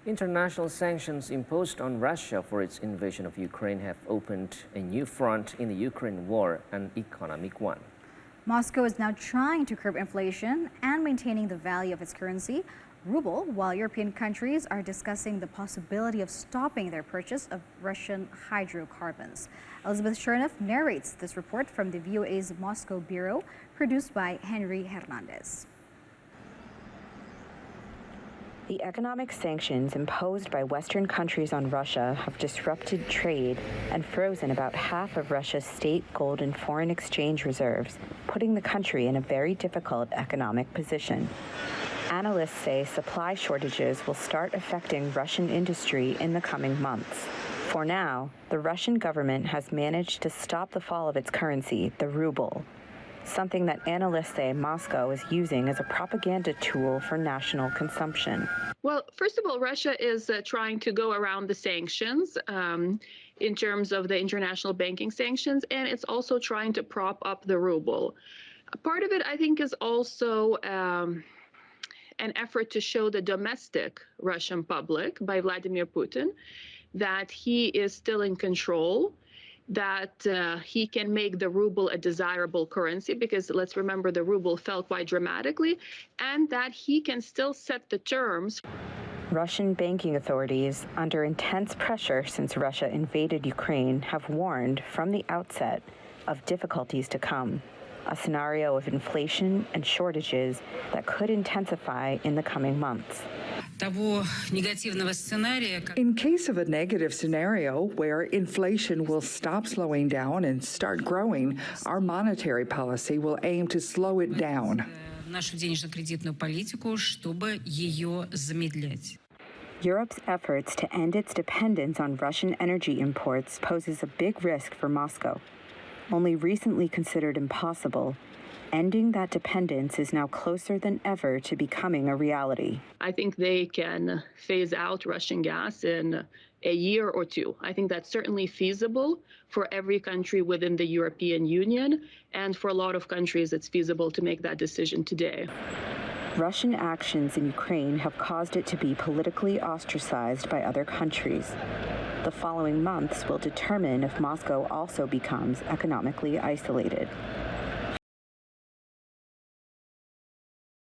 International sanctions imposed on Russia for its invasion of Ukraine have opened a new front in the Ukraine war, an economic one. Moscow is now trying to curb inflation and maintaining the value of its currency, ruble, while European countries are discussing the possibility of stopping their purchase of Russian hydrocarbons. Elizabeth Cherneff narrates this report from the VOA's Moscow Bureau, produced by Henry Hernandez. The economic sanctions imposed by Western countries on Russia have disrupted trade and frozen about half of Russia's state gold and foreign exchange reserves, putting the country in a very difficult economic position. Analysts say supply shortages will start affecting Russian industry in the coming months. For now, the Russian government has managed to stop the fall of its currency, the ruble, something that analysts say Moscow is using as a propaganda tool for national consumption. Well, first of all, Russia is trying to go around the sanctions in terms of the international banking sanctions, and it's also trying to prop up the ruble. Part of it, I think, is also an effort to show the domestic Russian public by Vladimir Putin that he is still in control, that he can make the ruble a desirable currency, because let's remember the ruble fell quite dramatically, and that he can still set the terms. Russian banking authorities, under intense pressure since Russia invaded Ukraine, have warned from the outset of difficulties to come, a scenario of inflation and shortages that could intensify in the coming months. In case of a negative scenario where inflation will stop slowing down and start growing, our monetary policy will aim to slow it down. Europe's efforts to end its dependence on Russian energy imports poses a big risk for Moscow. Only recently considered impossible, ending that dependence is now closer than ever to becoming a reality. I think they can phase out Russian gas in a year or two. I think that's certainly feasible for every country within the European Union, and for a lot of countries it's feasible to make that decision today. Russian actions in Ukraine have caused it to be politically ostracized by other countries. The following months will determine if Moscow also becomes economically isolated.